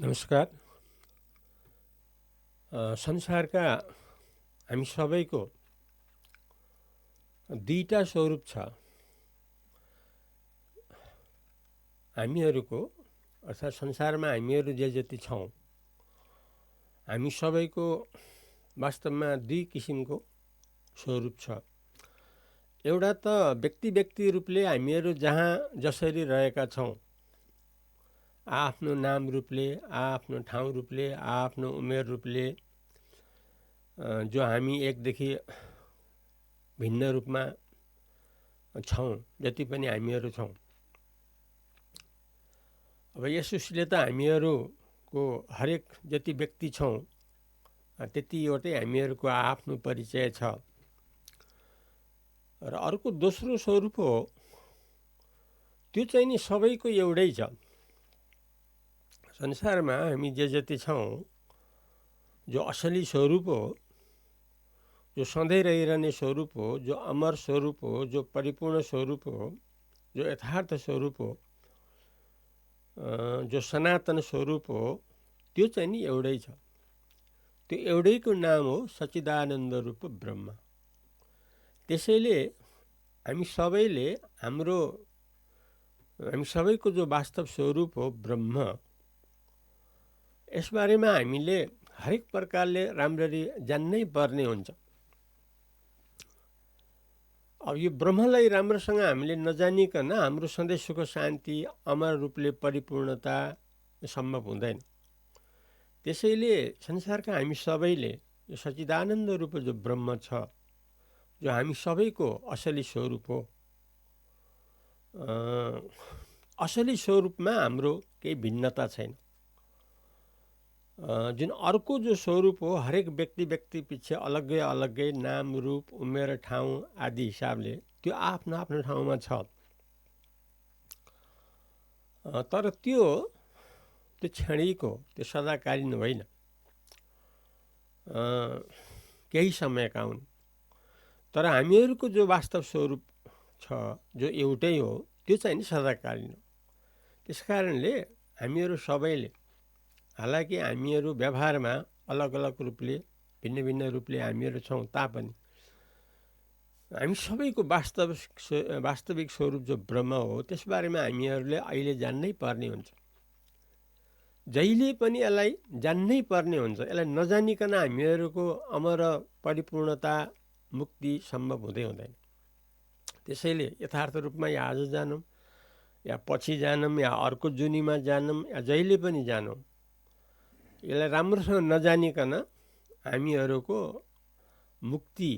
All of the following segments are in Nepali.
नमस्कार। संसारका हामी सबैको दुईटा स्वरूप छ। हामीहरूको अर्थात् संसारमा हामीहरू जे जति छौँ, हामी सबैको वास्तवमा दुई किसिमको स्वरूप छ। एउटा त व्यक्ति रूपले हामीहरू जहाँ जसरी रहेका छौँ, आफ्नो नाम रूपले, आफ्नो ठाउँ रूपले, आफ्नो उमेर रूपले, जो हामी एकदेखि भिन्न रूपमा छौँ, जति पनि हामीहरू छौँ। अब यसोसले त हामीहरूको हरेक जति व्यक्ति छौँ त्यतिवटै हामीहरूको आफ्नो परिचय छ। र अर्को दोस्रो स्वरूप हो, त्यो चाहिँ नि सबैको एउटै छ। संसारमा हामी जे जति छौँ, जो असली स्वरूप हो, जो सधैँ रहिरहने स्वरूप हो, जो अमर स्वरूप हो, जो परिपूर्ण स्वरूप हो, जो यथार्थ स्वरूप हो, जो सनातन स्वरूप हो, त्यो चाहिँ नि एउटै छ। त्यो एउटैको नाम हो सच्चिदानन्द रूप ब्रह्म। त्यसैले हामी सबैको जो वास्तव स्वरूप हो ब्रह्म, यसबारेमा हामीले हरेक प्रकारले राम्ररी जान्नै पर्ने हुन्छ। अब यो ब्रह्मलाई राम्रोसँग हामीले नजानिकन हाम्रो सधैँ सुख शान्ति अमर रूपले परिपूर्णता सम्भव हुँदैन। त्यसैले संसारका हामी सबैले यो सच्चिदानन्द रूप जो ब्रह्म छ, जो हामी सबैको असली स्वरूप हो, असली स्वरूपमा हाम्रो केही भिन्नता छैन। जुन अर्को जो स्वरूप हो, हरेक व्यक्ति पछि अलग्गै अलग्गै नाम रूप उमेर ठाउँ आदि हिसाबले त्यो आफ्नो आफ्नो ठाउँमा छ। तर त्यो क्षणिक हो, त्यो सदाकालीन होइन, केही समयका हुन्। तर हामीहरूको जो वास्तव स्वरूप छ, जो एउटै हो, त्यो चाहिँ नि सदाकालीन हो। त्यसकारणले हामीहरू सबैले, हालाकि हामीहरू व्यवहारमा अलग अलग रूपले भिन्न भिन्न रूपले हामीहरू छौँ तापनि हामी सबैको वास्तविक स्वरूप जो ब्रह्म हो, त्यसबारेमा हामीहरूले अहिले जान्नै पर्ने हुन्छ। जहिले पनि यसलाई जान्नै पर्ने हुन्छ। यसलाई नजानिकन हामीहरूको अमर परिपूर्णता मुक्ति सम्भव हुँदैन। त्यसैले यथार्थ रूपमा या आज जानौँ या पछि जानौँ या अर्को जुनीमा जानौँ या जहिले पनि जानौँ, यसलाई राम्रोसँग नजानिकन हामीहरूको मुक्ति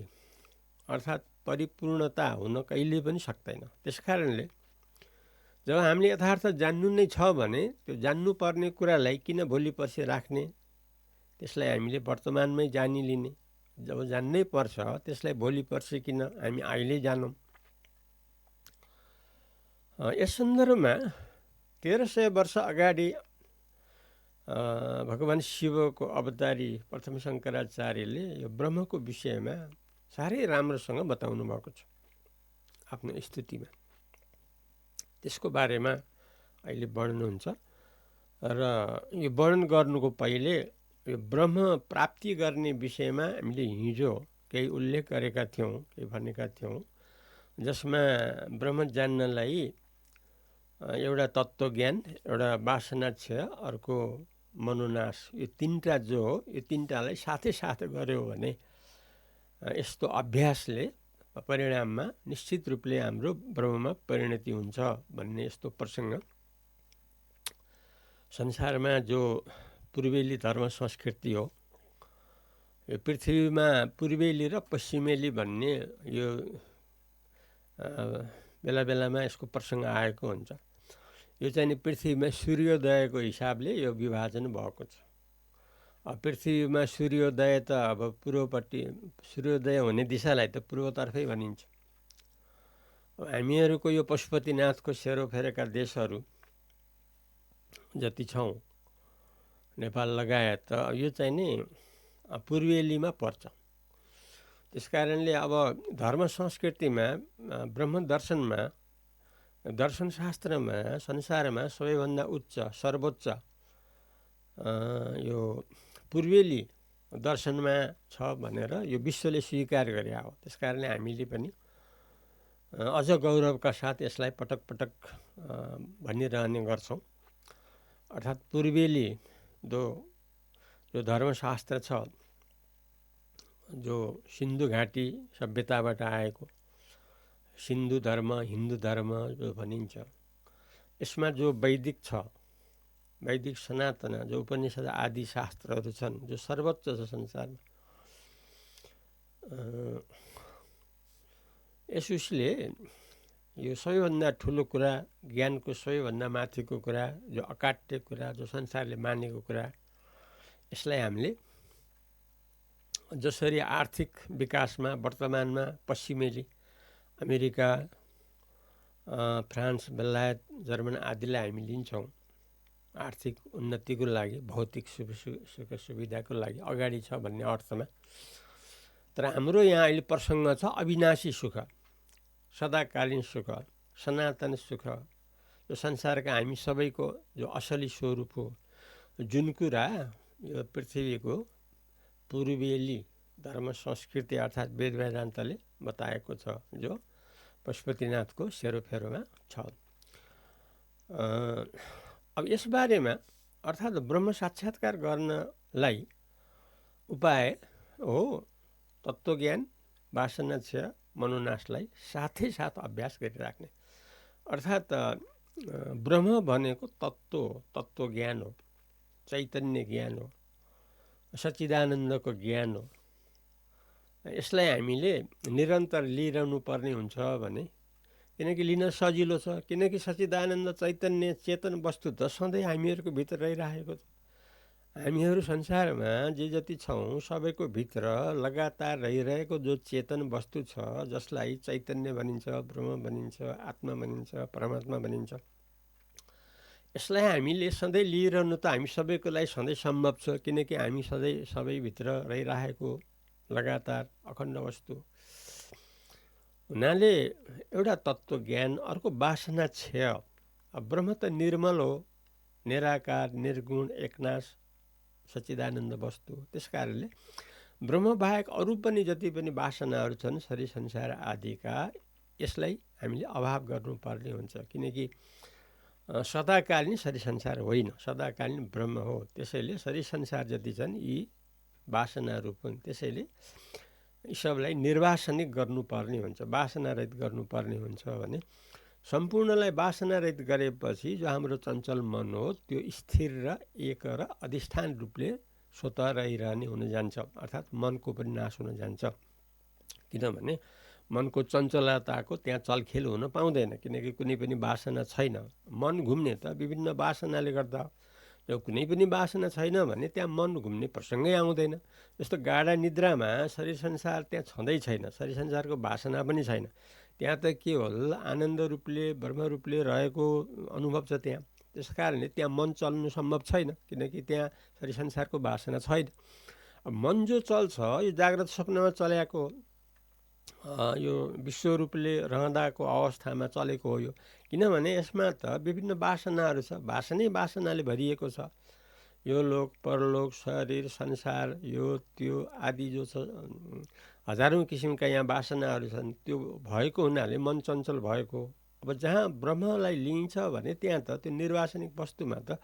अर्थात् परिपूर्णता हुन कहिले पनि सक्दैन। त्यसकारणले जब हामीले यथार्थ जान्नु नै छ भने त्यो जान्नुपर्ने कुरालाई किन भोलि पर्सि राख्ने, त्यसलाई हामीले वर्तमानमै जानिलिने। जब जान्नै पर्छ त्यसलाई भोलि पर्सि किन हामी अहिले जानौँ। यस सन्दर्भमा 1300 वर्ष अगाडि भगवान् शिवको अवतारी प्रथम शङ्कराचार्यले यो ब्रह्मको विषयमा साह्रै राम्रोसँग बताउनु भएको छ आफ्नो स्तुतिमा। त्यसको बारेमा अहिले वर्णन हुन्छ। र यो वर्णन गर्नुको पहिले यो ब्रह्म प्राप्ति गर्ने विषयमा हामीले हिजो केही उल्लेख गरेका थियौँ, केही भनेका थियौँ, जसमा ब्रह्म जान्नलाई एउटा तत्त्वज्ञान, एउटा वासना क्षय, अर्को मनोनाश, यो तिनवटा जो हो, यो तिनवटालाई साथै साथ गऱ्यो भने यस्तो अभ्यासले परिणाममा निश्चित रूपले हाम्रो ब्रह्ममा परिणति हुन्छ भन्ने यस्तो प्रसङ्ग संसारमा जो पूर्वेली धर्म संस्कृति हो, यो पृथ्वीमा पूर्वेली र पश्चिमेली भन्ने यो बेला बेलामा यसको प्रसङ्ग आएको हुन्छ। यो चाहिँ नि पृथ्वीमा सूर्योदयको हिसाबले यो विभाजन भएको छ। पृथ्वीमा सूर्योदय त अब पूर्वपट्टि, सूर्योदय हुने दिशालाई त पूर्वतर्फै भनिन्छ। हामीहरूको यो पशुपतिनाथको सेरोफेरोका देशहरू जति छौँ, नेपाल लगायत, यो चाहिँ नि पूर्वेलीमा पर्छ। त्यसकारणले अब धर्म संस्कृतिमा, ब्रह्म दर्शनमा, दर्शनशास्त्रमा संसारमा सबैभन्दा उच्च सर्वोच्च यो पूर्वेली दर्शनमा छ भनेर यो विश्वले स्वीकार गरे हो। त्यस कारणले हामीले पनि अझ गौरवका साथ यसलाई पटक पटक भनिरहने गर्छौँ। अर्थात् पूर्वेली जो धर्मशास्त्र छ, जो सिन्धु घाटी सभ्यताबाट आएको सिन्धु धर्म, हिन्दू धर्म जो भनिन्छ, यसमा जो वैदिक छ, वैदिक सनातन जो उपनिषद आदि शास्त्रहरू छन्, जो सर्वोच्च छ संसारमा, यस उसले यो सबैभन्दा ठुलो कुरा, ज्ञानको सबैभन्दा माथिको कुरा, जो अकाट्य कुरा, जो संसारले मानेको कुरा, यसलाई हामीले जसरी आर्थिक विकासमा वर्तमानमा पश्चिमेली अमेरिका, फ्रान्स, बेलायत, जर्मन आदिलाई हामी लिन्छौँ आर्थिक उन्नतिको लागि, भौतिक सुख सुविधाको लागि अगाडि छ भन्ने अर्थमा। तर हाम्रो यहाँ अहिले प्रसङ्ग छ अविनाशी सुख, सदाकालीन सुख, सनातन सुख, जो संसारका हामी सबैको जो असली स्वरूप हो, जुन कुरा यो पृथ्वीको पूर्वेली धर्म संस्कृति अर्थात् वेद वेदान्तले बताएको छ, जो पशुपतिनाथको सेरोफेरोमा छ। अब यसबारेमा अर्थात् ब्रह्म साक्षात्कार गर्नलाई उपाय हो तत्त्वज्ञान, वासना क्षय, मनोनाशलाई साथै साथ अभ्यास गरिराख्ने। अर्थात् ब्रह्म भनेको तत्त्वज्ञान हो, चैतन्य ज्ञान हो, सच्चिदानन्दको ज्ञान हो। यसलाई हामीले निरन्तर लिइरहनु पर्ने हुन्छ भने, किनकि लिन सजिलो छ, किनकि सच्चिदानन्द चैतन्य चेतन वस्तु त सधैँ हामीहरूको भित्र रहिरहेको छ। हामीहरू संसारमा जे जति छौँ सबैको भित्र लगातार रहिरहेको जो चेतन वस्तु छ, जसलाई चैतन्य भनिन्छ, ब्रह्म भनिन्छ, आत्मा भनिन्छ, परमात्मा भनिन्छ, यसलाई हामीले सधैँ लिइरहनु त हामी सबैको लागि सधैँ सम्भव छ, किनकि हामी सधैँ सबैभित्र रहिरहेको लगातार अखण्ड वस्तु हुनाले एउटा तत्त्वज्ञान, अर्को वासना क्षय। ब्रह्म त निर्मल हो, निराकार, निर्गुण, एकनाश, सच्चिदानन्द वस्तु। त्यस कारणले ब्रह्म बाहेक अरू पनि जति पनि वासनाहरू छन् शरीर संसार आदिका, यसलाई हामीले अभाव गर्नुपर्ने हुन्छ, किनकि सदाकालीन शरीर संसार होइन, सदाकालीन ब्रह्म हो। त्यसैले शरीर संसार जति छन् यी वासनाहरू पनि, त्यसैले यी सबलाई निर्वासनिक गर्नुपर्ने हुन्छ, वासनारहित गर्नुपर्ने हुन्छ भने सम्पूर्णलाई वासनारहित गरेपछि जो हाम्रो चञ्चल मन हो त्यो स्थिर र एक र अधिष्ठान रूपले स्वतः रहिरहने हुन जान्छ। अर्थात् मनको पनि नाश हुन जान्छ, किनभने मनको चञ्चलताको त्यहाँ चलखेल हुन पाउँदैन, किनकि कुनै पनि वासना छैन। मन घुम्ने त विभिन्न वासनाले गर्दा, जब कुनै पनि वासना छैन भने त्यहाँ मन घुम्ने प्रसङ्गै आउँदैन। जस्तो गाढा निद्रामा शरीर संसार त्यहाँ छँदै छैन, शरीर संसारको वासना पनि छैन, त्यहाँ त केवल आनन्द रूपले ब्रह्म रूपले रहेको अनुभव छ त्यहाँ। त्यस कारणले त्यहाँ मन चल्नु सम्भव छैन, किनकि त्यहाँ शरीर संसारको वासना छैन। मन जो चल्छ यो जाग्रत स्वप्नमा चलेको, यो विश्वरूपले रहँदाको अवस्थामा चलेको हो यो, किनभने यसमा त विभिन्न वासनाहरू छ, वासनाले भरिएको छ। यो लोक परलोक, शरीर संसार, यो त्यो आदि जो छ हजारौँ किसिमका यहाँ वासनाहरू छन्, त्यो भएको हुनाले मन चञ्चल भएको। अब जहाँ ब्रह्मलाई लिइन्छ भने त्यहाँ त त्यो निर्वासनिक वस्तुमा त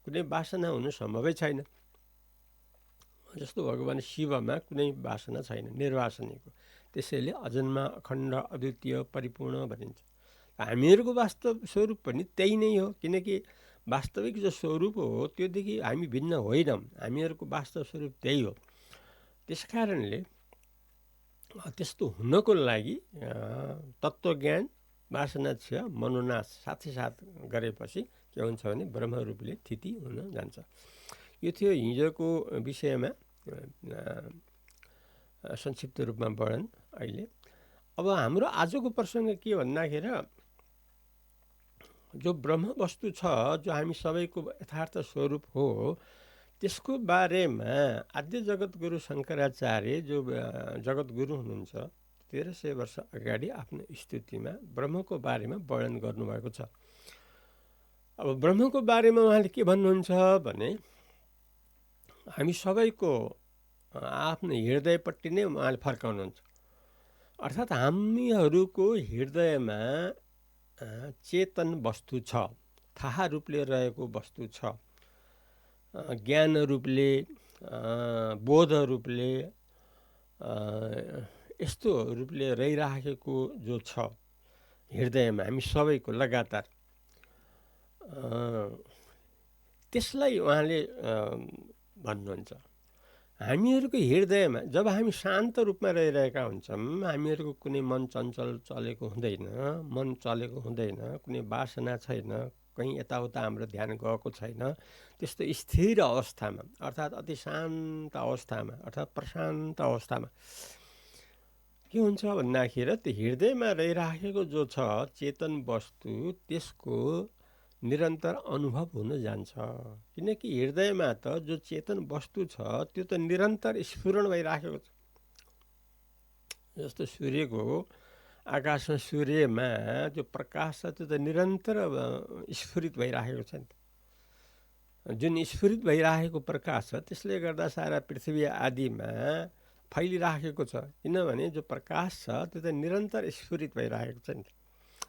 कुनै वासना हुनु सम्भवै छैन। जस्तो भगवान् शिवमा कुनै वासना छैन, निर्वासनिक हो। त्यसैले अजन्मा, अखण्ड, अद्वितीय, परिपूर्ण भनिन्छ। हामीहरूको वास्तव स्वरूप पनि त्यही नै हो, किनकि वास्तविक जो स्वरूप हो त्योदेखि हामी भिन्न होइनौँ, हामीहरूको वास्तव स्वरूप त्यही हो। त्यस कारणले त्यस्तो हुनको लागि तत्त्वज्ञान, वासना क्षय, मनोनाश साथै साथ गरेपछि के हुन्छ भने ब्रह्मरूपले स्थिति हुन जान्छ। यो थियो हिजोको विषयमा संक्षिप्त रूपमा वर्णन। अहिले अब हाम्रो आजको प्रसङ्ग के भन्दाखेरि, जो ब्रह्म वस्तु छ, जो हामी सबैको यथार्थ स्वरूप हो, त्यसको बारेमा आद्य जगद्गुरु शङ्कराचार्य जो जगद्गुरु हुनुहुन्छ 1300 वर्ष अगाडि आफ्नो स्तुतिमा ब्रह्मको बारेमा वर्णन गर्नुभएको छ। अब ब्रह्मको बारेमा उहाँले के भन्नुहुन्छ भने, हामी सबैको आफ्नो हृदयपट्टि नै उहाँले फर्काउनुहुन्छ। अर्थात् हामीहरूको हृदयमा चेतन वस्तु छ, थाहा रूपले रहेको वस्तु छ, ज्ञान रूपले, बोध रूपले, यस्तो रूपले रहिराखेको जो छ हृदयमा हामी सबैको लगातार, त्यसलाई उहाँले भन्नुहुन्छ। हामीहरूको हृदयमा जब हामी शान्त रूपमा रहिरहेका हुन्छौँ, हामीहरूको कुनै मन चञ्चल चलेको हुँदैन, मन चलेको हुँदैन, कुनै वासना छैन, कहीँ यताउता हाम्रो ध्यान गएको छैन, त्यस्तो स्थिर अवस्थामा अर्थात् अति शान्त अवस्थामा अर्थात् प्रशान्त अवस्थामा के हुन्छ भन्दाखेरि त्यो हृदयमा रहिराखेको जो छ चेतन वस्तु, त्यसको निरन्तर अनुभव हुन जान्छ। किनकि हृदयमा त जो चेतन वस्तु छ त्यो त निरन्तर स्फुरण भइराखेको छ। जस्तो सूर्यको आकाशमा सूर्यमा जो प्रकाश छ त्यो त निरन्तर स्फुरित भइराखेको छ नि। जुन स्फुरित भइराखेको प्रकाश छ त्यसले गर्दा सारा पृथ्वी आदिमा फैलिराखेको छ। किनभने जो प्रकाश छ त्यो त निरन्तर स्फुरित भइराखेको छ नि।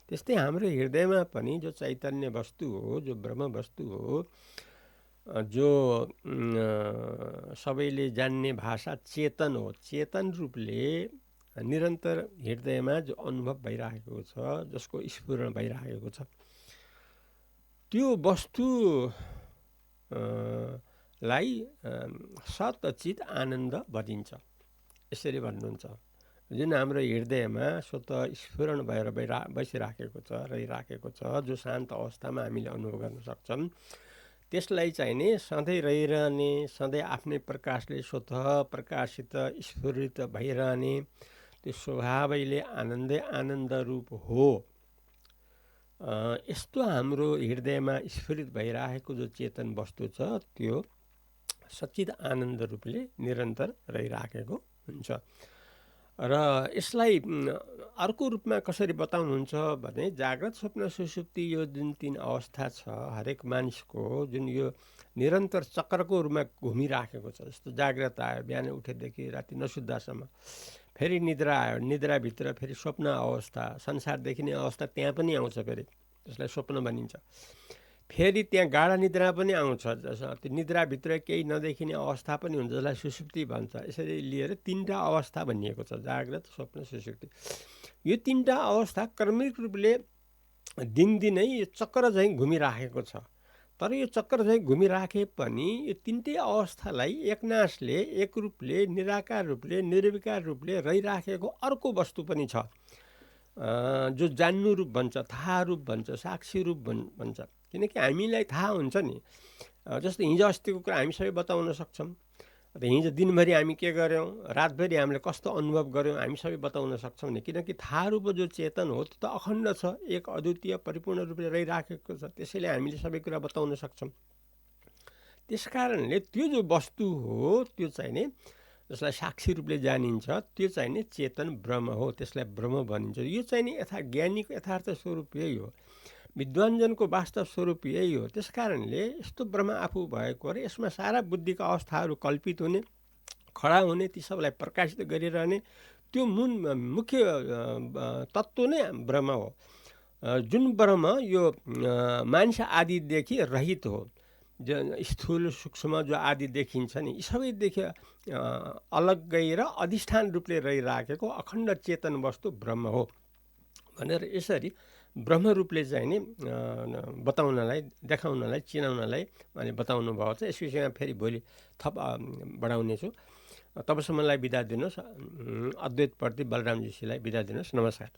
त्यस्तै हाम्रो हृदयमा पनि जो चैतन्य वस्तु हो, जो ब्रह्म वस्तु हो, जो सबैले जान्ने भाषा चेतन हो, चेतन रूपले निरन्तर हृदयमा जो अनुभव भइराखेको छ, जसको स्फुरण भइराखेको छ, त्यो वस्तु लाई सतचित आनन्द भनिन्छ। यसरी भन्नुहुन्छ। जुन हाम्रो हृदयमा स्वतः स्फुरण भएर बसिराखेको छ, रहिराखेको छ, जो शान्त अवस्थामा हामीले अनुभव गर्न सक्छौँ, त्यसलाई चाहिँ नि सधैँ रहिरहने, सधैँ आफ्नै प्रकाशले स्वतः प्रकाशित स्फुरित भइरहने त्यो स्वभावैले आनन्दै आनन्द रूप हो। यस्तो हाम्रो हृदयमा स्फुरित भइराखेको जो चेतन वस्तु छ त्यो सच्चित आनन्द रूपले निरन्तर रहिराखेको हुन्छ। र यसलाई अर्को रूपमा कसरी बताउनुहुन्छ भने जाग्रत स्वप्न सुषुप्ति यो जुन 3 अवस्था छ हरेक मानिसको, जुन यो निरन्तर चक्रको रूपमा घुमिराखेको छ। जस्तो जाग्रत आयो बिहान उठेदेखि राति नसुत्दासम्म, फेरि निद्रा आयो, निद्राभित्र फेरि स्वप्न अवस्था, संसार देखिने अवस्था त्यहाँ पनि आउँछ, फेरि त्यसलाई स्वप्न भनिन्छ। फेरि त्यहाँ गाढा निद्रा पनि आउँछ, त्यो निद्राभित्र केही नदेखिने अवस्था पनि हुन्छ, जसलाई सुषुप्ति भन्छ। यसरी लिएर 3टा अवस्था भनिएको छ, जाग्रत स्वप्न सुषुप्ति। यो 3टा अवस्था क्रमिक रूपले दिनदिनै यो चक्र चाहिँ घुमिराखेको छ। तर यो चक्र चाहिँ घुमिराखे पनि यो 3टै अवस्थालाई एकनासले, एक रूपले, निराकार रूपले, निर्विकार रूपले रहिराखेको अर्को वस्तु पनि छ, जो जान्नु रूप भन्छ, थाहा रूप भन्छ, साक्षी रूप भन्छ। किनकि हामीलाई थाहा हुन्छ नि, जस्तो हिजो अस्तिको कुरा हामी सबै बताउन सक्छौँ। हिजो दिनभरि हामी के गऱ्यौँ, रातभरि हामीले कस्तो अनुभव गऱ्यौँ, हामी सबै बताउन सक्छौँ नि। किनकि थाहा रूप जो चेतन हो त्यो त अखण्ड छ, एक अद्वितीय परिपूर्ण रूपले रहिराखेको छ, त्यसैले हामीले सबै कुरा बताउन सक्छौँ। त्यसकारणले त्यो जो वस्तु हो त्यो चाहिँ नि जसलाई साक्षी रूपले जानिन्छ त्यो चाहिँ नि चेतन ब्रह्म हो, त्यसलाई ब्रह्म भनिन्छ। यो चाहिँ नि ज्ञानीको यथार्थ स्वरूप यही हो, विद्वानजनको वास्तव स्वरूप यही हो। त्यसकारणले यस्तो ब्रह्म आफू भएको र यसमा सारा बुद्धिका अवस्थाहरू कल्पित हुने, खडा हुने, ती सबलाई प्रकाशित गरिरहने त्यो मुख्य तत्त्व नै ब्रह्म हो। जुन ब्रह्म यो मानिस आदिदेखि रहित हो, जो स्थूल सूक्ष्म जो आदि देखिन्छ नि, यी सबैदेखि अलग्गै र अधिष्ठान रूपले रहिराखेको अखण्ड चेतन वस्तु ब्रह्म हो भनेर यसरी ब्रह्म रूपले चाहिँ नि बताउनलाई, देखाउनलाई, चिनाउनलाई अनि बताउनु भएको छ। यस विषयमा फेरि भोलि थप बढाउनेछु। तबसम्मलाई बिदा दिनुहोस्। अद्वैत प्रति बलरामजीलाई बिदा दिनुहोस्। नमस्कार।